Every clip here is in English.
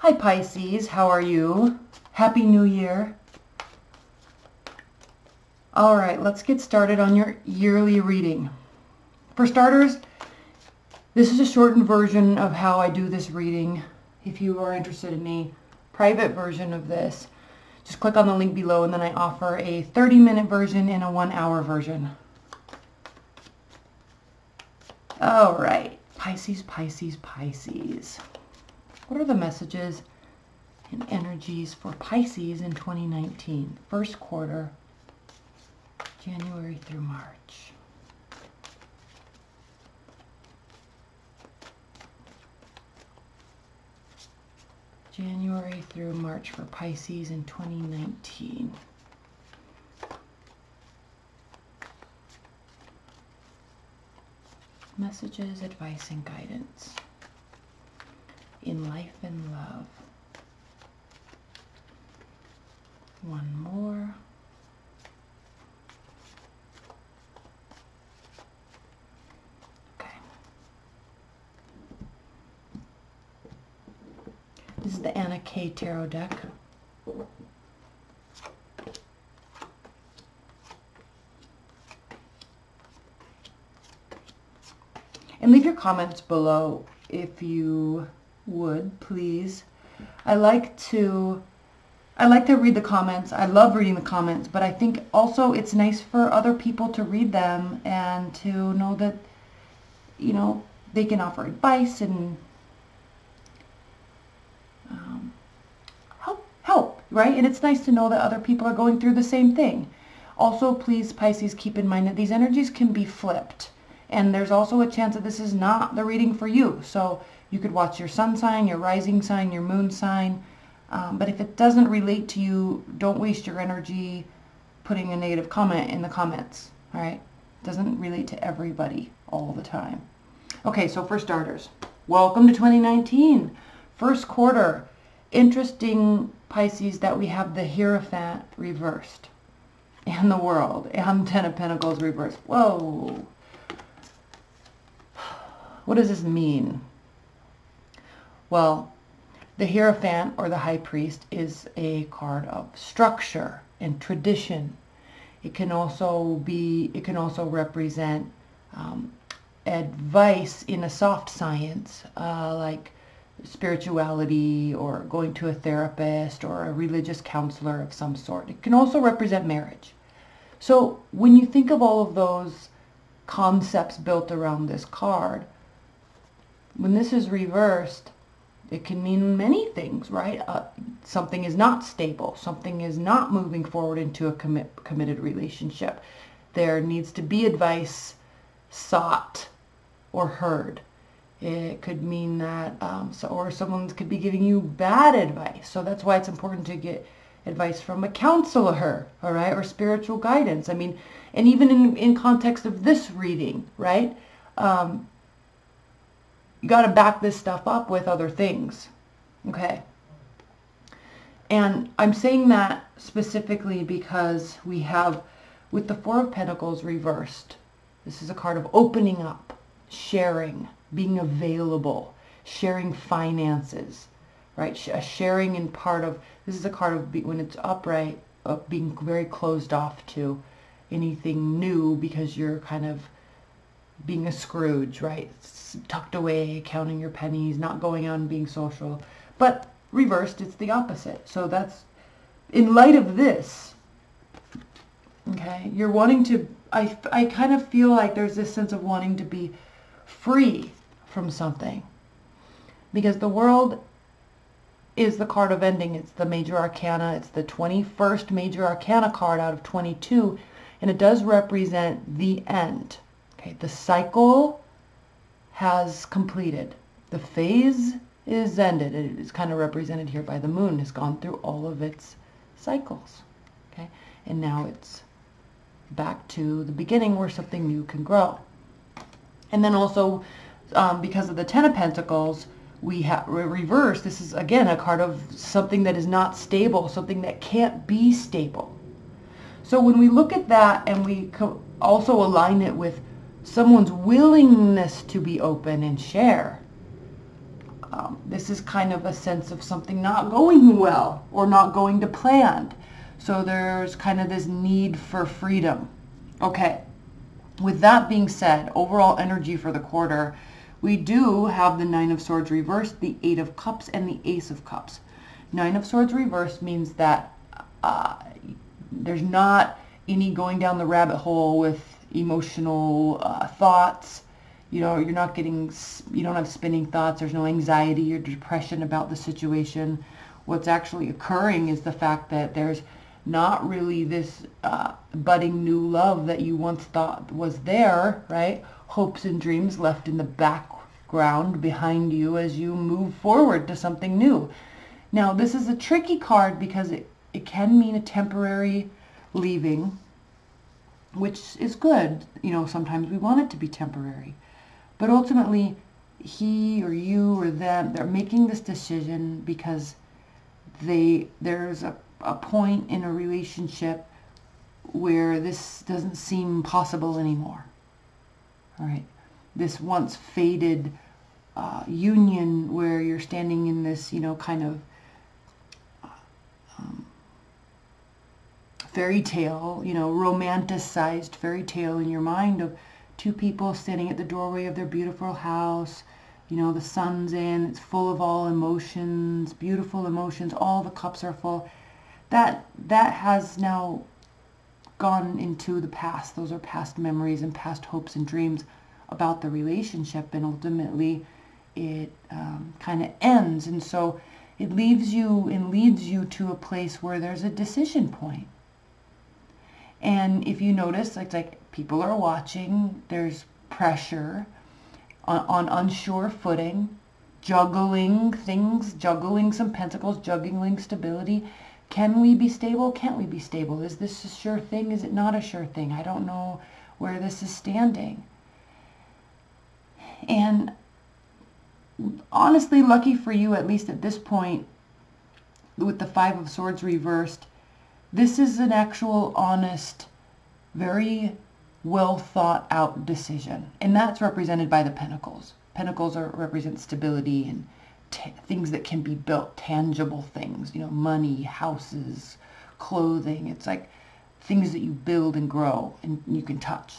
Hi Pisces, how are you? Happy New Year. All right, let's get started on your yearly reading. For starters, this is a shortened version of how I do this reading. If you are interested in a private version of this, just click on the link below, and then I offer a 30-minute version and a 1-hour version. All right, Pisces, Pisces, Pisces. What are the messages and energies for Pisces in 2019? First quarter, January through March. January through March for Pisces in 2019. Messages, advice, and guidance in life and love. One more. Okay. This is the Anna K Tarot deck. And leave your comments below if you would, please. I like to read the comments. I love reading the comments, but I think also it's nice for other people to read them and to know that, you know, they can offer advice and help, right? And it's nice to know that other people are going through the same thing. Also, please, Pisces, keep in mind that these energies can be flipped. And there's also a chance that this is not the reading for you. So you could watch your sun sign, your rising sign, your moon sign. But if it doesn't relate to you, don't waste your energy putting a negative comment in the comments. All right? It doesn't relate to everybody all the time. Okay, so for starters, welcome to 2019. First quarter. Interesting, Pisces, that we have the Hierophant reversed. And the World. And Ten of Pentacles reversed. Whoa. What does this mean? Well, the Hierophant, or the High Priest, is a card of structure and tradition. It can also represent advice in a soft science, like spirituality, or going to a therapist or a religious counselor of some sort. It can also represent marriage. So when you think of all of those concepts built around this card, when this is reversed, it can mean many things, right? Something is not stable. Something is not moving forward into a committed relationship. There needs to be advice sought or heard. It could mean that, or someone could be giving you bad advice. So that's why it's important to get advice from a counselor, all right, or spiritual guidance. I mean, and even in context of this reading, right? You got to back this stuff up with other things, okay? And I'm saying that specifically because we have, with the Four of Pentacles reversed, this is a card of opening up, sharing, being available, sharing finances, right? Sharing in part of, this is a card of, when it's upright, of being very closed off to anything new because you're kind of being a Scrooge, right? Tucked away, counting your pennies, not going out and being social. But reversed, it's the opposite. So that's, in light of this, okay, you're wanting to, I kind of feel like there's this sense of wanting to be free from something. Because the World is the card of ending. It's the major arcana. It's the 21st major arcana card out of 22. And it does represent the end. Okay, the cycle has completed. The phase is ended. It is kind of represented here by the moon. It's gone through all of its cycles. Okay, and now it's back to the beginning where something new can grow. And then also, because of the Ten of Pentacles, we have reversed. This is, again, a card of something that is not stable, something that can't be stable. So when we look at that and we also align it with someone's willingness to be open and share, This is kind of a sense of something not going well or not going to plan. So there's kind of this need for freedom. Okay, with that being said, overall energy for the quarter, we do have the Nine of Swords reversed, the Eight of Cups, and the Ace of Cups. Nine of Swords reversed means that there's not any going down the rabbit hole with emotional thoughts. You know, you don't have spinning thoughts. There's no anxiety or depression about the situation. What's actually occurring is the fact that there's not really this budding new love that you once thought was there, right? Hopes and dreams left in the background behind you as you move forward to something new. Now, this is a tricky card because it can mean a temporary leaving, which is good. You know, sometimes we want it to be temporary. But ultimately, he or you or them, they're making this decision because there's a point in a relationship where this doesn't seem possible anymore. All right, this once faded union where you're standing in this, you know, kind of fairy tale, you know, romanticized fairy tale in your mind of two people standing at the doorway of their beautiful house. You know, the sun's in, it's full of all emotions, beautiful emotions, all the cups are full. That has now gone into the past. Those are past memories and past hopes and dreams about the relationship, and ultimately it kind of ends. And so it leaves you and leads you to a place where there's a decision point. And if you notice, it's like people are watching, there's pressure on unsure footing, juggling things, juggling some pentacles, juggling stability. Can we be stable? Can't we be stable? Is this a sure thing? Is it not a sure thing? I don't know where this is standing. And honestly, lucky for you, at least at this point, with the Five of Swords reversed, this is an actual, honest, very well thought out decision. And that's represented by the Pentacles. Pentacles represent stability and things that can be built, tangible things, you know, money, houses, clothing. It's like things that you build and grow and you can touch.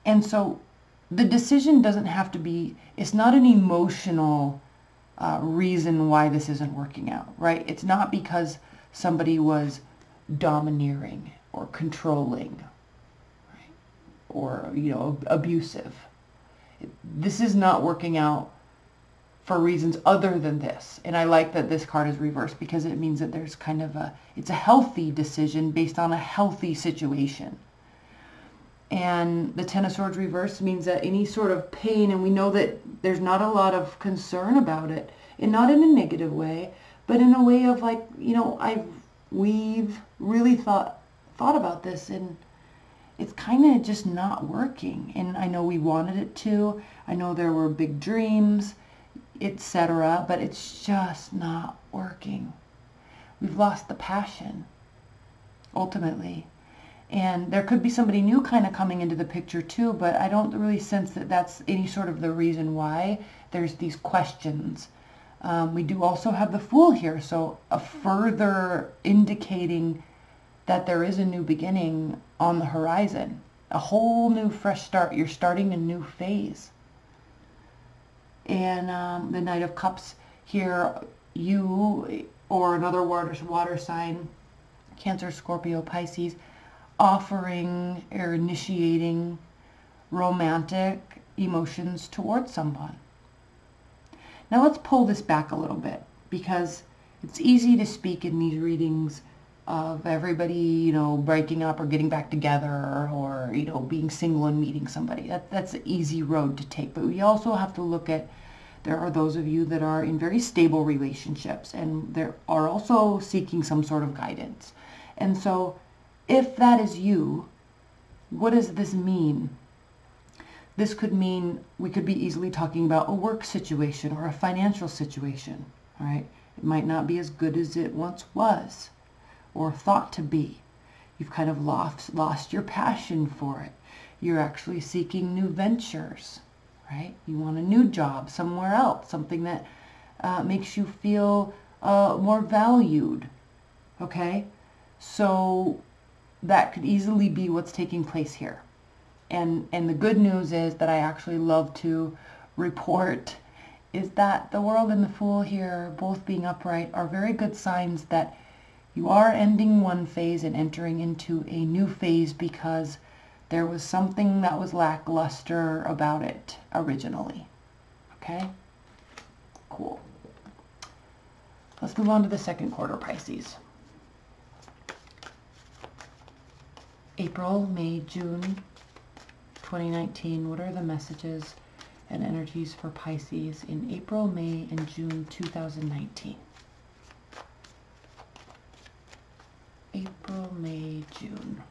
And so the decision doesn't have to be, it's not an emotional reason why this isn't working out, right? It's not because somebody was domineering or controlling, right? Or, you know, abusive. This is not working out for reasons other than this. And I like that this card is reversed because it means that there's kind of it's a healthy decision based on a healthy situation. And the Ten of Swords reversed means that any sort of pain, and we know that there's not a lot of concern about it, and not in a negative way, but in a way of like, you know, we've really thought about this, and it's kind of just not working. And I know we wanted it to. I know there were big dreams, etc., but it's just not working. We've lost the passion, ultimately. And there could be somebody new kind of coming into the picture too, but I don't really sense that that's any sort of the reason why there's these questions. We do also have the Fool here, so a further indicating that there is a new beginning on the horizon. A whole new fresh start. You're starting a new phase. And the Knight of Cups here, you or another water sign, Cancer, Scorpio, Pisces, offering or initiating romantic emotions towards someone. Now let's pull this back a little bit, because it's easy to speak in these readings of everybody, you know, breaking up or getting back together, or, you know, being single and meeting somebody. That's an easy road to take. But we also have to look at, there are those of you that are in very stable relationships, and there are also seeking some sort of guidance. And so if that is you, what does this mean? This could mean we could be easily talking about a work situation or a financial situation, all right? It might not be as good as it once was or thought to be. You've kind of lost your passion for it. You're actually seeking new ventures, right? You want a new job somewhere else, something that makes you feel more valued, okay? So that could easily be what's taking place here. And the good news is that I actually love to report is that the World and the Fool here, both being upright, are very good signs that you are ending one phase and entering into a new phase because there was something that was lackluster about it originally. Okay? Cool. Let's move on to the second quarter, Pisces. April, May, June 2019. What are the messages and energies for Pisces in April, May, and June 2019? April, May, June.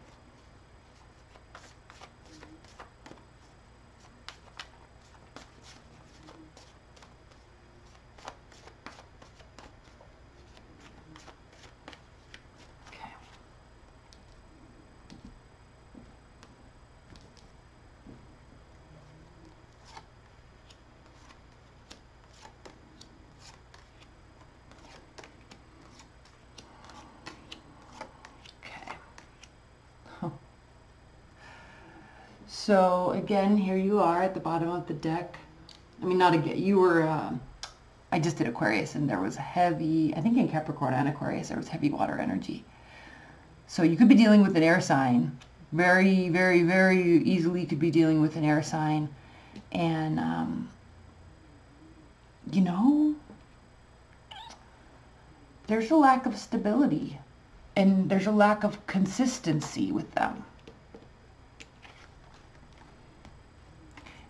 So again, here you are at the bottom of the deck. I mean, not again, you were, I just did Aquarius and there was heavy, I think in Capricorn and Aquarius, there was heavy water energy. So you could be dealing with an air sign. Very, very, very easily could be dealing with an air sign. And, you know, there's a lack of stability and there's a lack of consistency with them.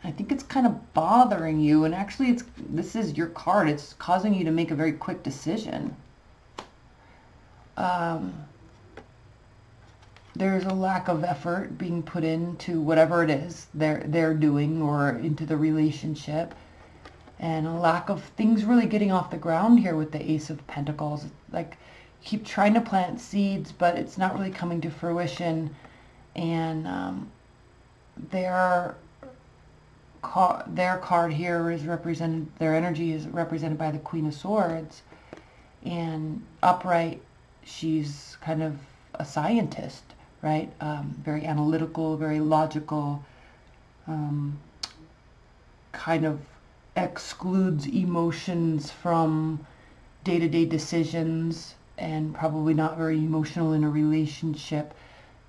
I think it's kind of bothering you, and actually this is your card. It's causing you to make a very quick decision. There's a lack of effort being put into whatever it is they're doing or into the relationship, and a lack of things really getting off the ground here with the Ace of Pentacles. Like, you keep trying to plant seeds, but it's not really coming to fruition, and their card here is represented, their energy is represented by the Queen of Swords, and upright, she's kind of a scientist, right? Very analytical, very logical, kind of excludes emotions from day-to-day decisions, and probably not very emotional in a relationship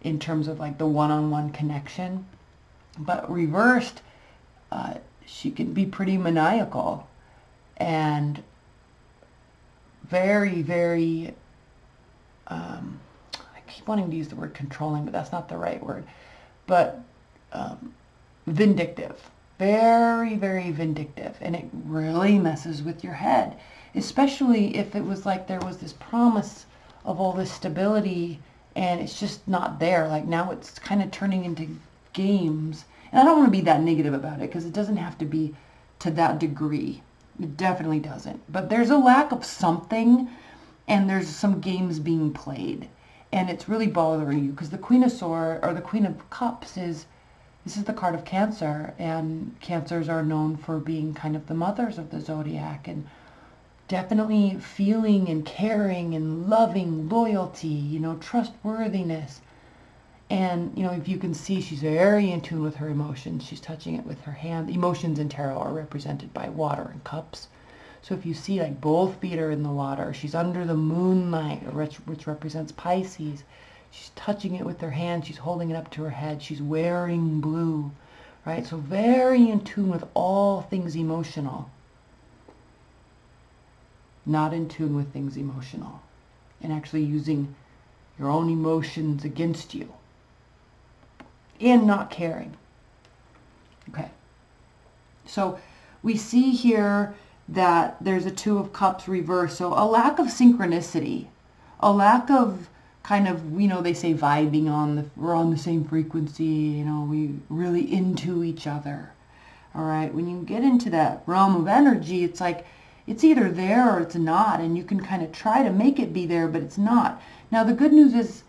in terms of like the one-on-one connection. But reversed, she can be pretty maniacal and very, very, I keep wanting to use the word controlling, but that's not the right word, but vindictive. Very, very vindictive. And it really messes with your head, especially if it was like there was this promise of all this stability and it's just not there. Like now it's kind of turning into games. And I don't want to be that negative about it because it doesn't have to be to that degree. It definitely doesn't. But there's a lack of something, and there's some games being played. And it's really bothering you because the Queen of Swords, or the Queen of Cups, this is the card of Cancer, and Cancers are known for being kind of the mothers of the zodiac, and definitely feeling and caring and loving, loyalty, you know, trustworthiness. And, you know, if you can see, she's very in tune with her emotions. She's touching it with her hand. Emotions in tarot are represented by water and cups. So if you see, like, both feet are in the water. She's under the moonlight, which represents Pisces. She's touching it with her hand. She's holding it up to her head. She's wearing blue, right? So very in tune with all things emotional. Not in tune with things emotional. And actually using your own emotions against you. And not caring. Okay. So we see here that there's a Two of Cups reversed. So a lack of synchronicity. A lack of kind of, you know, they say vibing we're on the same frequency, you know, we really into each other. All right. When you get into that realm of energy, it's like, it's either there or it's not. And you can kind of try to make it be there, but it's not. Now, the good news is,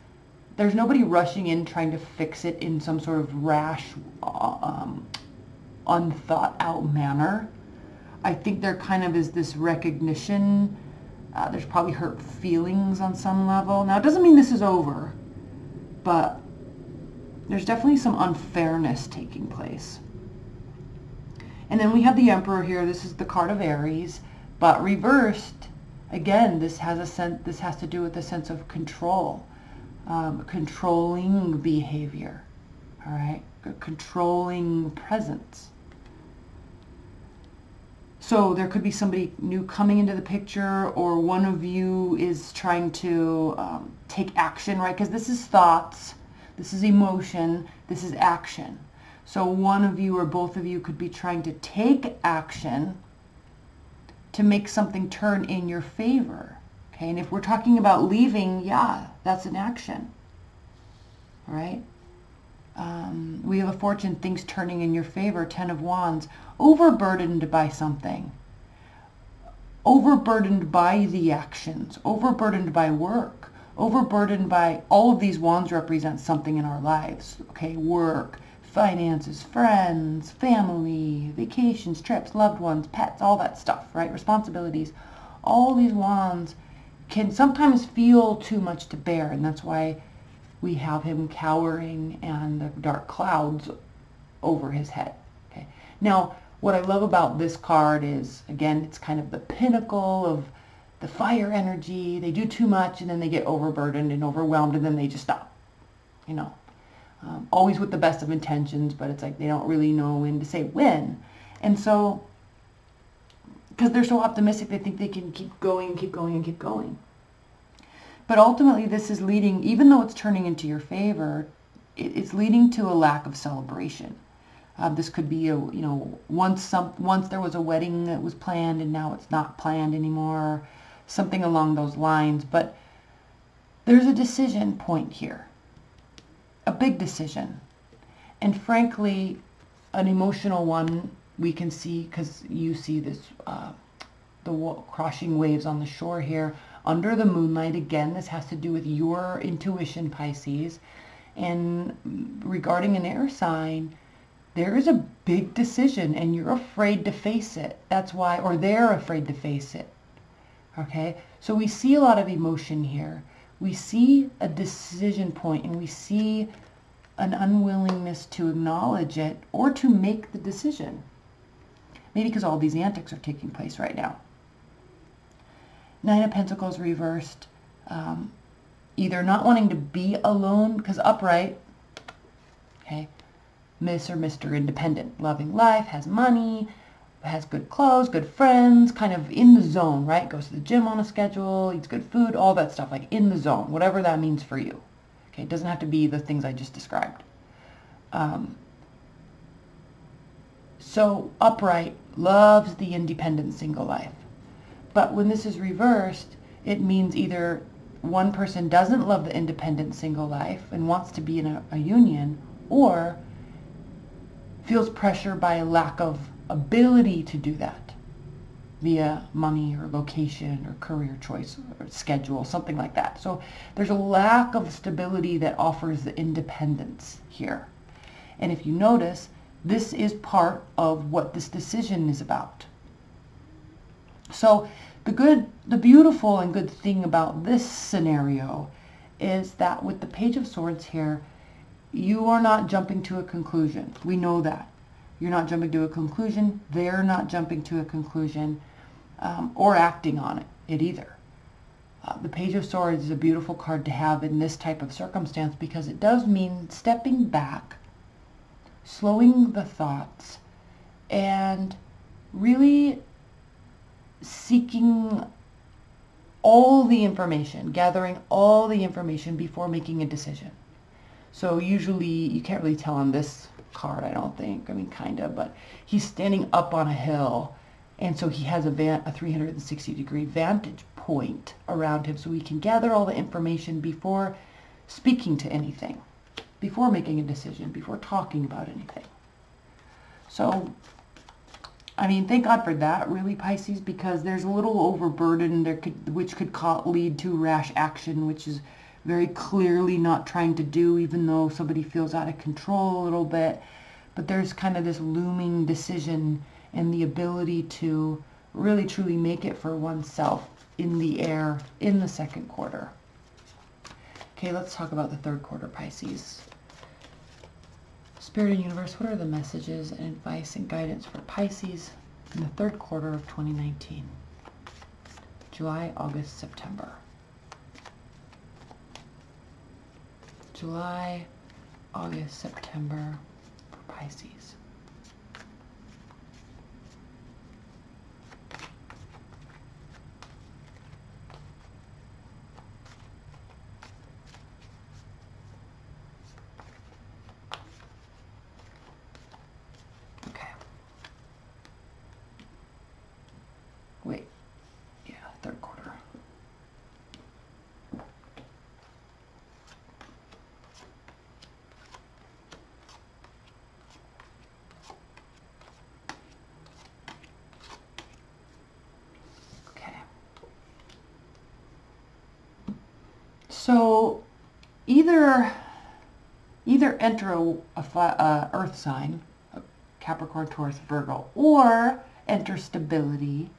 there's nobody rushing in trying to fix it in some sort of rash, unthought out manner. I think there kind of is this recognition. There's probably hurt feelings on some level. Now, it doesn't mean this is over, but there's definitely some unfairness taking place. And then we have the Emperor here. This is the card of Aries, but reversed. Again, this has to do with a sense of control, controlling behavior, all right, controlling presence. So there could be somebody new coming into the picture, or one of you is trying to take action, right? Because this is thoughts, this is emotion, this is action. So one of you or both of you could be trying to take action to make something turn in your favor. Okay, and if we're talking about leaving, yeah, that's an action. All right. We have a Fortune, things turning in your favor, 10 of Wands, overburdened by something, overburdened by the actions, overburdened by work, overburdened by all of these wands represent something in our lives. Okay, work, finances, friends, family, vacations, trips, loved ones, pets, all that stuff, right? Responsibilities. All these wands can sometimes feel too much to bear, and that's why we have him cowering and the dark clouds over his head. Okay. Now, what I love about this card is, again, it's kind of the pinnacle of the fire energy. They do too much, and then they get overburdened and overwhelmed, and then they just stop. You know, always with the best of intentions, but it's like they don't really know when to say when. And so, because they're so optimistic, they think they can keep going, keep going, and keep going. But ultimately, this is leading, even though it's turning into your favor, it's leading to a lack of celebration. This could be, once there was a wedding that was planned and now it's not planned anymore, something along those lines. But there's a decision point here, a big decision. And frankly, an emotional one we can see, because you see this, the crashing waves on the shore here, under the moonlight. Again, this has to do with your intuition, Pisces. And regarding an air sign, there is a big decision and you're afraid to face it. That's why, or they're afraid to face it. Okay, so we see a lot of emotion here. We see a decision point, and we see an unwillingness to acknowledge it or to make the decision. Maybe because all these antics are taking place right now. Nine of Pentacles reversed. Either not wanting to be alone, because upright, okay, Miss or Mr. Independent, loving life, has money, has good clothes, good friends, kind of in the zone, right? Goes to the gym on a schedule, eats good food, all that stuff, like in the zone, whatever that means for you. Okay, it doesn't have to be the things I just described. So upright, loves the independent single life. But when this is reversed, it means either one person doesn't love the independent single life and wants to be in a union, or feels pressure by a lack of ability to do that via money or location or career choice or schedule, something like that. So there's a lack of stability that offers the independence here. And if you notice, this is part of what this decision is about. So the beautiful and good thing about this scenario is that with the Page of Swords here, you are not jumping to a conclusion. We know that. You're not jumping to a conclusion. They're not jumping to a conclusion or acting on it either. The Page of Swords is a beautiful card to have in this type of circumstance, because it does mean stepping back, slowing the thoughts, and really seeking all the information, gathering all the information before making a decision. So usually, you can't really tell on this card, I don't think. I mean, kind of, but he's standing up on a hill, and so he has a 360-degree vantage point around him, so he can gather all the information before speaking to anything, before making a decision, before talking about anything. So, I mean, thank God for that, really, Pisces, because there's a little overburden there, which could lead to rash action, which is very clearly not trying to do, even though somebody feels out of control a little bit. but there's kind of this looming decision and the ability to really truly make it for oneself in the air in the second quarter. Okay, let's talk about the third quarter, Pisces. Spirit and universe, what are the messages and advice and guidance for Pisces in the third quarter of 2019? July, August, September. July, August, September for Pisces. Okay. Wait. Yeah, third quarter. So either enter a earth sign, a Capricorn, Taurus, Virgo, or enter stability,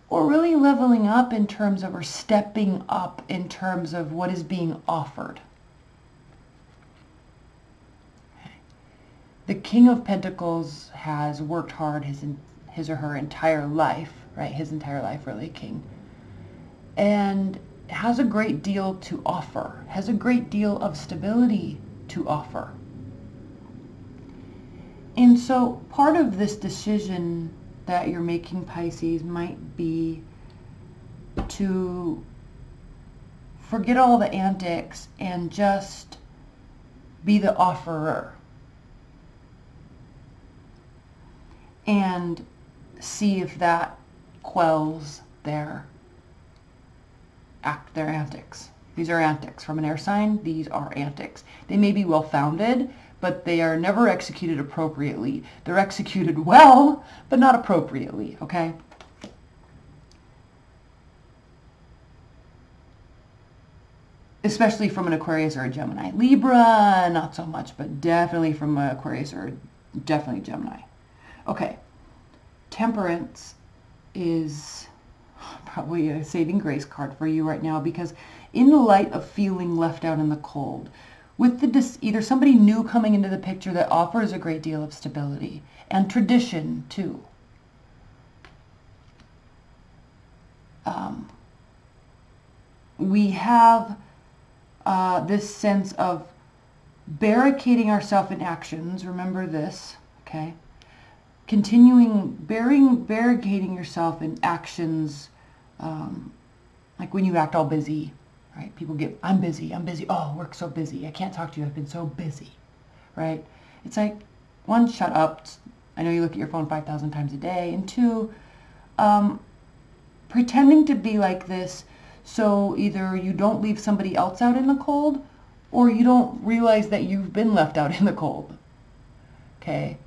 or really leveling up in terms of, or stepping up in terms of what is being offered. Okay. The King of Pentacles has worked hard his or her entire life, right? His entire life, really, king. And has a great deal to offer, has a great deal of stability to offer. And so part of this decision that you're making, Pisces, might be to forget all the antics and just be the offerer. And see if that quells their antics. These are antics. From an air sign, these are antics. They may be well-founded, but they are never executed appropriately. They're executed well, but not appropriately, okay? Especially from an Aquarius or a Gemini. Libra, not so much, but definitely from an Aquarius or definitely Gemini. Okay, Temperance is probably a saving grace card for you right now, because in the light of feeling left out in the cold, with either somebody new coming into the picture that offers a great deal of stability and tradition too. We have this sense of barricading ourselves in actions. Remember this, okay? Barricading yourself in actions, like when you act all busy, right? People get, I'm busy, oh, work's so busy, I can't talk to you, I've been so busy, right? It's like, one, shut up. I know you look at your phone 5,000 times a day. And two, pretending to be like this, so either you don't leave somebody else out in the cold, or you don't realize that you've been left out in the cold, okay?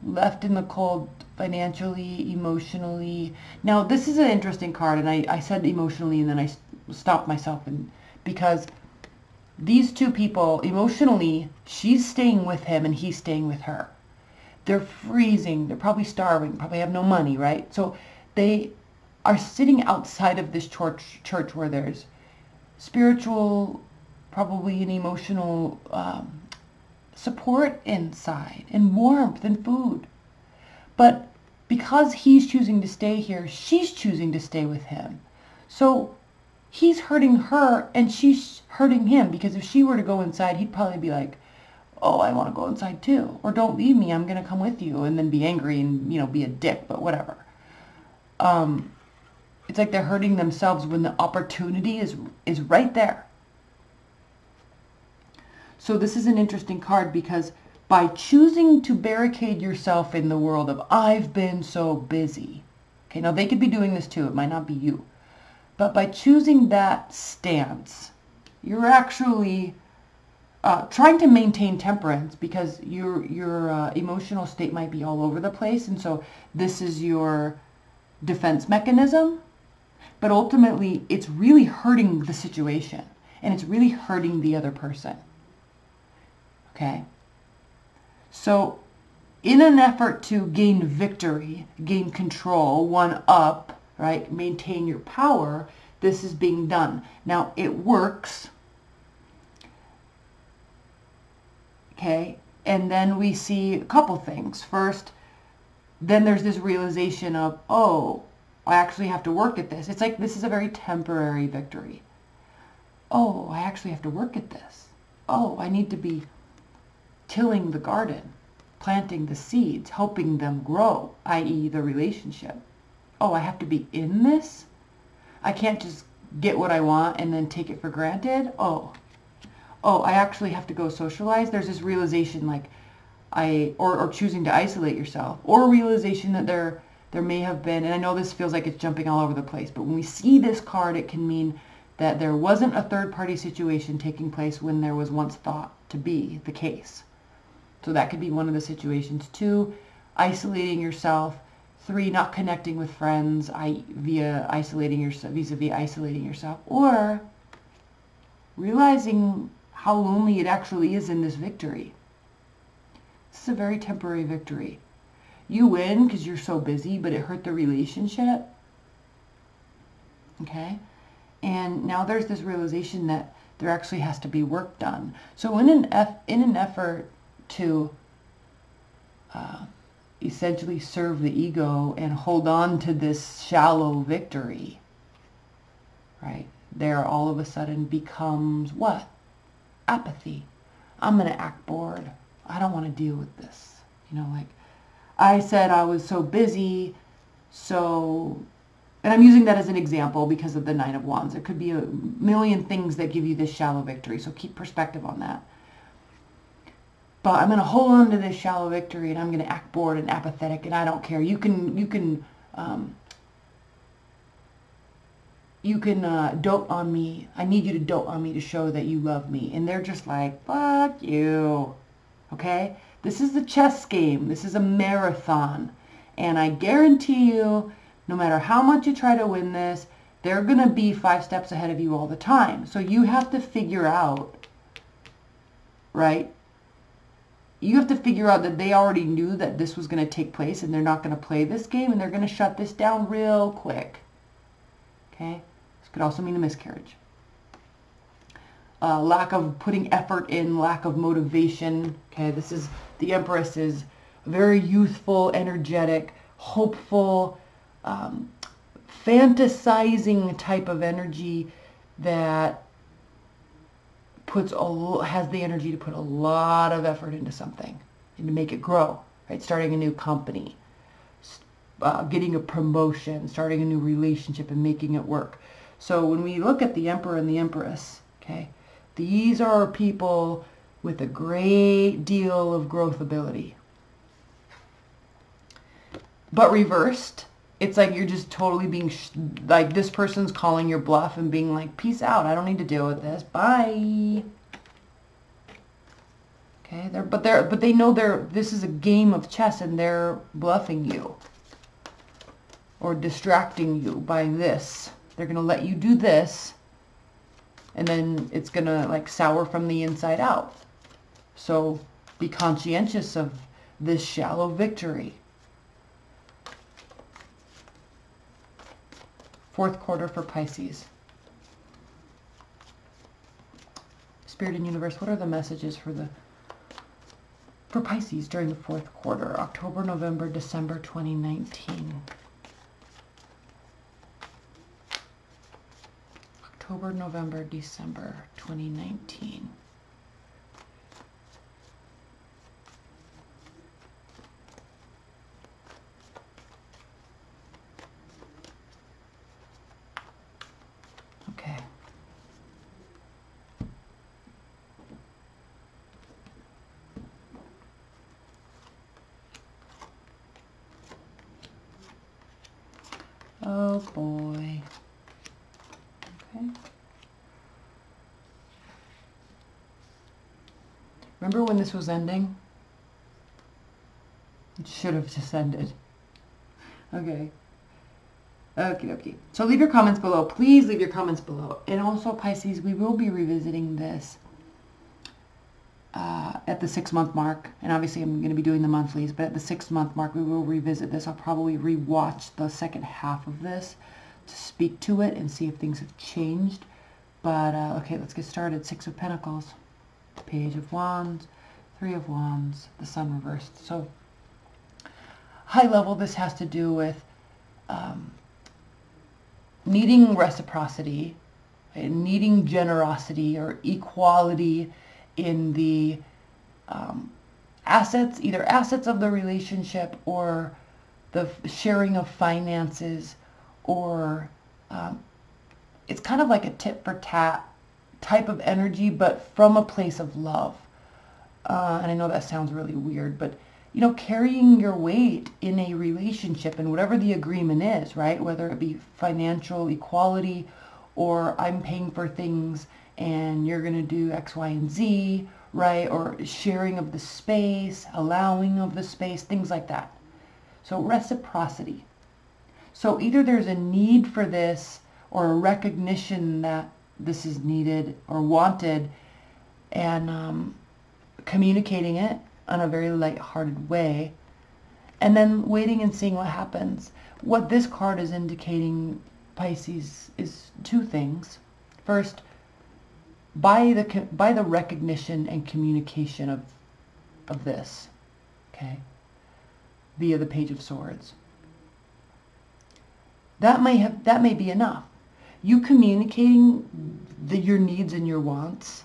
Left in the cold financially, emotionally. Now, this is an interesting card, and I said emotionally, and then I stopped myself, because these two people, emotionally, she's staying with him and he's staying with her. They're freezing. They're probably starving, probably have no money, right? So they are sitting outside of this church where there's spiritual, probably an emotional support inside, and warmth and food. But because he's choosing to stay here, she's choosing to stay with him. So he's hurting her and she's hurting him, because if she were to go inside, he'd probably be like, oh, I want to go inside too. Or don't leave me, I'm going to come with you, and then be angry and, you know, be a dick, but whatever. It's like they're hurting themselves when the opportunity is right there. So this is an interesting card, because by choosing to barricade yourself in the world of, I've been so busy. Okay, now they could be doing this too. It might not be you. But by choosing that stance, you're actually trying to maintain temperance, because your emotional state might be all over the place. And so this is your defense mechanism. But ultimately, it's really hurting the situation. And it's really hurting the other person. Okay? So in an effort to gain victory, gain control, one up, right, maintain your power, this is being done. Now, it works. Okay? And then we see a couple things. First, then there's this realization of, oh, I actually have to work at this. It's like this is a very temporary victory. Oh, I actually have to work at this. Oh, I need to be tilling the garden, planting the seeds, helping them grow, i.e. the relationship. Oh, I have to be in this? I can't just get what I want and then take it for granted? Oh, I actually have to go socialize? There's this realization like or choosing to isolate yourself, or a realization that there may have been, and I know this feels like it's jumping all over the place, but when we see this card, it can mean that there wasn't a third-party situation taking place when there was once thought to be the case. So that could be one of the situations. 2, isolating yourself. 3, not connecting with friends vis-a-vis isolating yourself, or realizing how lonely it actually is in this victory. This is a very temporary victory. You win because you're so busy, but it hurt the relationship. Okay? And now there's this realization that there actually has to be work done. So in an effort to essentially serve the ego and hold on to this shallow victory, right, there all of a sudden becomes what? Apathy. I'm going to act bored. I don't want to deal with this. You know, like I said, I was so busy, so, and I'm using that as an example because of the 9 of Wands. There could be a million things that give you this shallow victory, so keep perspective on that. But I'm going to hold on to this shallow victory, and I'm going to act bored and apathetic, and I don't care. You can dote on me. I need you to dote on me to show that you love me. And they're just like, fuck you. Okay? This is a chess game. This is a marathon. And I guarantee you, no matter how much you try to win this, they're going to be 5 steps ahead of you all the time. So you have to figure out, right? You have to figure out that they already knew that this was going to take place and they're not going to play this game and they're going to shut this down real quick. Okay? This could also mean a miscarriage. Lack of putting effort in, lack of motivation. Okay, this is, the Empress is very youthful, energetic, hopeful, fantasizing type of energy that has the energy to put a lot of effort into something and to make it grow, right? Starting a new company, getting a promotion, starting a new relationship and making it work. So when we look at the Emperor and the Empress, okay, these are people with a great deal of growth ability. But reversed, it's like you're just totally being, like this person's calling your bluff and being like, peace out, I don't need to deal with this, bye. Okay, but they know this is a game of chess and they're bluffing you. Or distracting you by this. They're going to let you do this. And then it's going to like sour from the inside out. So be conscientious of this shallow victory. 4th quarter for Pisces. Spirit and Universe, what are the messages for Pisces during the 4th quarter? October, November, December 2019. October, November, December 2019. Okay. Oh boy. Okay. Remember when this was ending? It should have just ended. Okay. Okay. So leave your comments below. Please leave your comments below. And also, Pisces, we will be revisiting this at the 6-month mark, and obviously I'm going to be doing the monthlies, but at the 6-month mark we will revisit this. I'll probably rewatch the second half of this to speak to it and see if things have changed. But okay, let's get started. 6 of Pentacles, Page of Wands, 3 of Wands, the Sun reversed. So high level, this has to do with needing reciprocity, needing generosity or equality in the assets, either assets of the relationship or the sharing of finances, or it's kind of like a tit for tat type of energy, but from a place of love. And I know that sounds really weird, but you know, carrying your weight in a relationship and whatever the agreement is, right? Whether it be financial equality, or I'm paying for things and you're going to do X, Y, and Z, right? Or sharing of the space, allowing of the space, things like that. So reciprocity. So either there's a need for this or a recognition that this is needed or wanted, and communicating it in a very light-hearted way, and then waiting and seeing what happens. What this card is indicating, Pisces, is 2 things. First, by the recognition and communication of this, okay, via the Page of Swords, that may be enough. You communicating your needs and your wants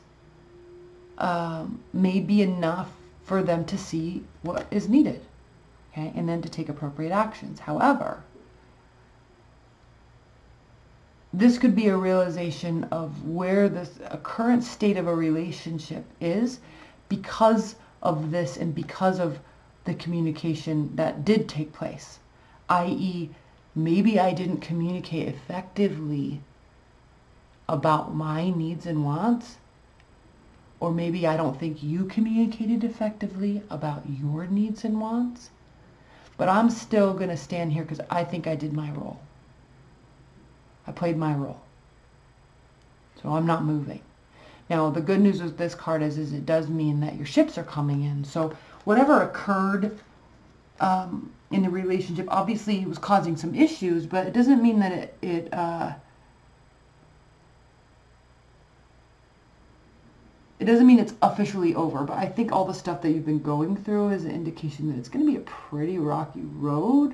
may be enough for them to see what is needed, okay, and then to take appropriate actions. However, this could be a realization of where a current state of a relationship is because of this and because of the communication that did take place, i.e., maybe I didn't communicate effectively about my needs and wants, or maybe I don't think you communicated effectively about your needs and wants, but I'm still going to stand here because I think I did my role. I played my role. So I'm not moving. Now, the good news with this card is it does mean that your ships are coming in. So whatever occurred in the relationship, obviously it was causing some issues, but it doesn't mean that it doesn't mean it's officially over. But I think all the stuff that you've been going through is an indication that it's going to be a pretty rocky road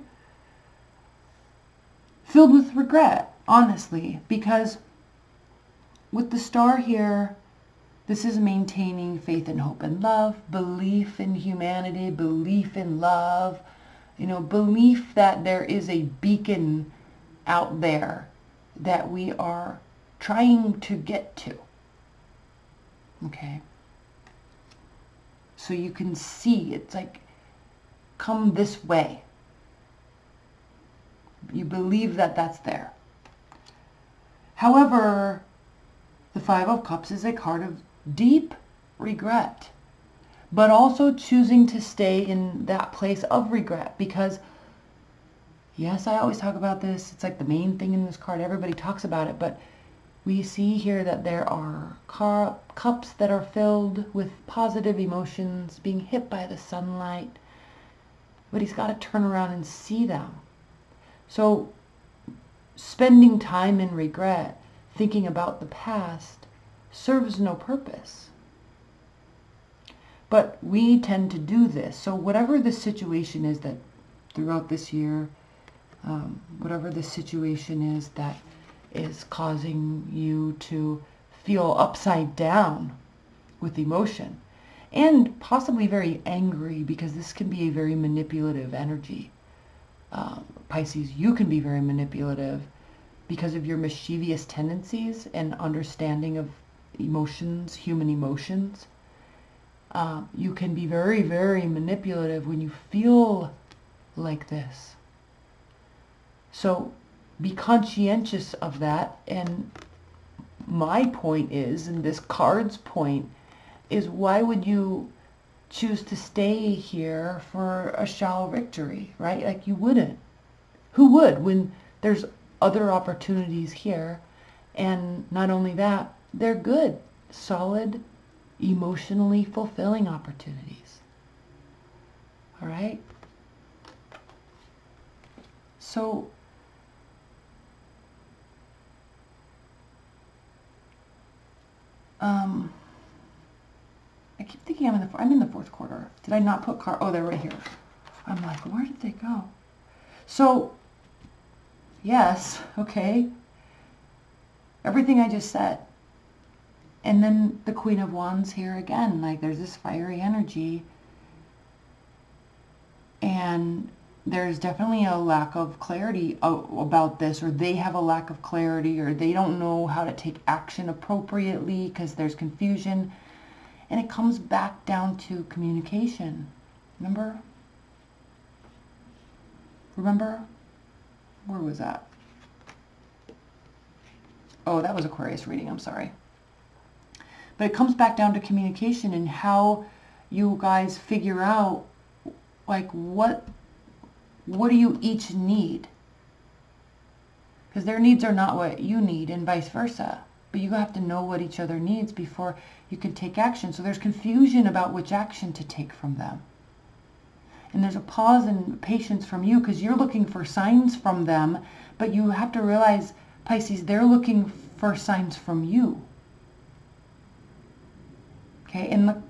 filled with regret, honestly, because with the Star here, this is maintaining faith and hope and love, belief in humanity, belief in love, you know, belief that there is a beacon out there that we are trying to get to. Okay? So you can see, it's like, come this way. You believe that that's there. However, the 5 of Cups is a card of deep regret, but also choosing to stay in that place of regret because, yes, I always talk about this. It's like the main thing in this card. Everybody talks about it, but we see here that there are cups that are filled with positive emotions being hit by the sunlight, but he's got to turn around and see them. So spending time in regret, thinking about the past, serves no purpose. But we tend to do this. So whatever the situation is that throughout this year, whatever the situation is that is causing you to feel upside down with emotion and possibly very angry, because this can be a very manipulative energy. Pisces, you can be very manipulative because of your mischievous tendencies and understanding of emotions, human emotions. You can be very, very manipulative when you feel like this. So be conscientious of that. And my point is, and this card's point is, why would you choose to stay here for a shallow victory, right? Like, you wouldn't. Who would, when there's other opportunities here? And not only that, they're good, solid, emotionally fulfilling opportunities. All right? So, I keep thinking I'm in the fourth quarter. Did I not put oh, they're right here. I'm like, where did they go? So, yes, okay. Everything I just said. And then the Queen of Wands here again, like there's this fiery energy. And there's definitely a lack of clarity about this, or they have a lack of clarity, or they don't know how to take action appropriately because there's confusion. And it comes back down to communication. Remember? Where was that? Oh, that was Aquarius reading, I'm sorry. But it comes back down to communication and how you guys figure out, like, what do you each need? Because their needs are not what you need, and vice versa. But you have to know what each other needs before you can take action. So there's confusion about which action to take from them. And there's a pause and patience from you because you're looking for signs from them, but you have to realize, Pisces, they're looking for signs from you. Okay, and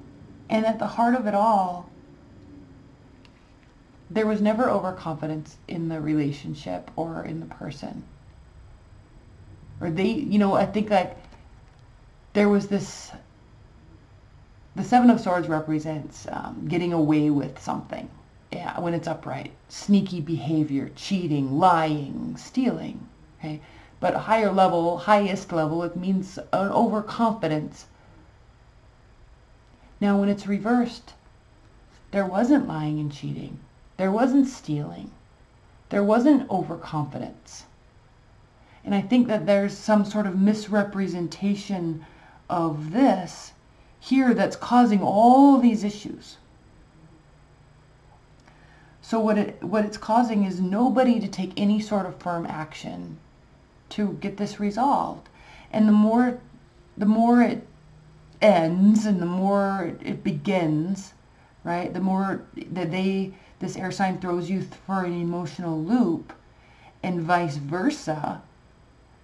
at the heart of it all, there was never overconfidence in the relationship or in the person. Or they, I think like there was this, the Seven of Swords represents getting away with something. Yeah, when it's upright. Sneaky behavior, cheating, lying, stealing. Okay, but highest level, it means an overconfidence. Now when it's reversed, there wasn't lying and cheating. There wasn't stealing. There wasn't overconfidence. And I think that there's some sort of misrepresentation of this here that's causing all these issues. So what it's causing is nobody to take any sort of firm action to get this resolved. And the more it ends and the more it begins, right? The more that this air sign throws you for an emotional loop, and vice versa,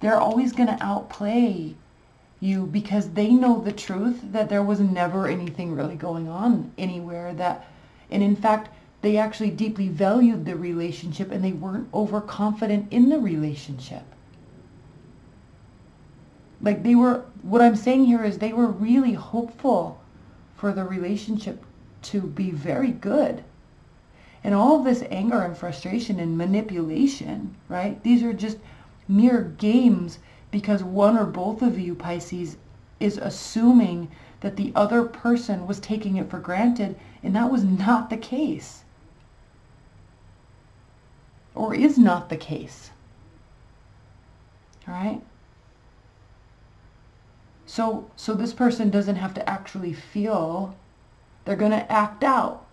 they're always going to outplay you because they know the truth that there was never anything really going on anywhere and in fact, they actually deeply valued the relationship and they weren't overconfident in the relationship. Like what I'm saying here is they were really hopeful for the relationship to be very good. And all of this anger and frustration and manipulation, right? These are just mere games because one or both of you, Pisces, is assuming that the other person was taking it for granted, and that was not the case. Or is not the case. All right? So this person doesn't have to actually feel. They're going to act out.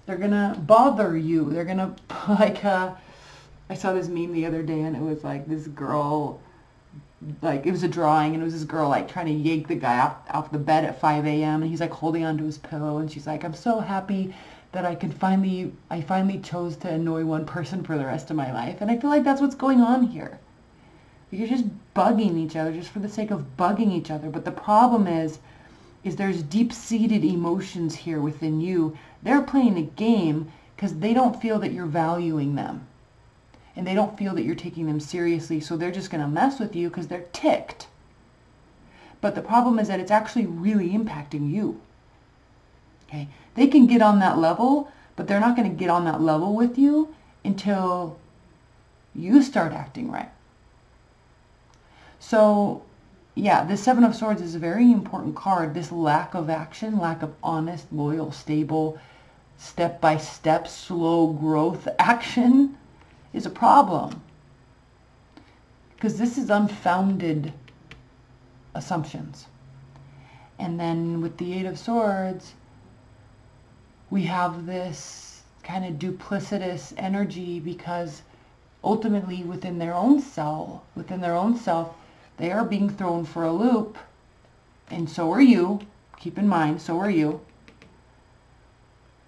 They're going to bother you. They're going to, like, I saw this meme the other day, and it was like this girl, like, it was a drawing, and it was this girl, like, trying to yank the guy off the bed at 5 a.m., and he's, like, holding onto his pillow, and she's like, I'm so happy that I finally chose to annoy one person for the rest of my life. And I feel like that's what's going on here. You're just bugging each other just for the sake of bugging each other. But the problem is there's deep-seated emotions here within you. They're playing a game because they don't feel that you're valuing them. And they don't feel that you're taking them seriously. So they're just going to mess with you because they're ticked. But the problem is that it's actually really impacting you. Okay? They can get on that level, but they're not going to get on that level with you until you start acting right. So, yeah, the Seven of Swords is a very important card. This lack of action, lack of honest, loyal, stable, step-by-step, slow growth action is a problem. Because this is unfounded assumptions. And then with the Eight of Swords, we have this kind of duplicitous energy because ultimately within their own self, they are being thrown for a loop and so are you. Keep in mind, so are you.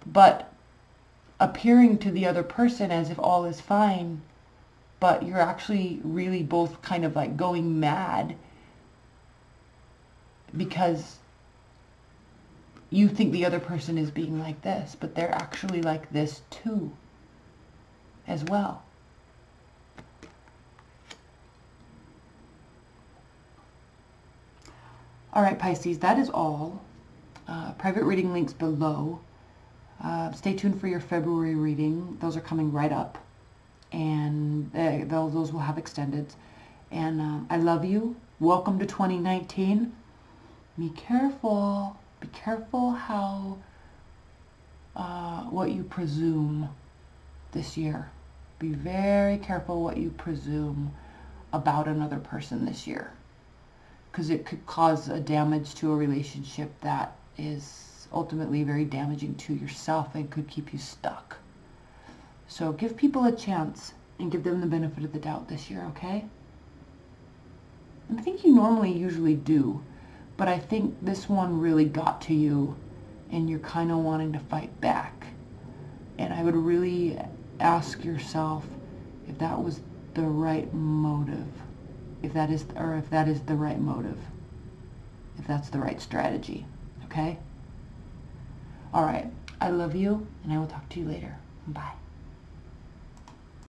But appearing to the other person as if all is fine, but you're actually really both kind of like going mad because you think the other person is being like this, but they're actually like this too, as well. All right, Pisces, that is all. Private reading links below. Stay tuned for your February reading. Those are coming right up. And those will have extended. And I love you. Welcome to 2019. Be careful. Be careful how, what you presume this year. Be very careful what you presume about another person this year. Because it could cause a damage to a relationship that is ultimately very damaging to yourself and could keep you stuck. So give people a chance and give them the benefit of the doubt this year, okay? And I think you usually do, but I think this one really got to you and you're kind of wanting to fight back. And I would really ask yourself if that was the right motive. If that is the right motive, if that's the right strategy, okay? All right, I love you, and I will talk to you later. Bye.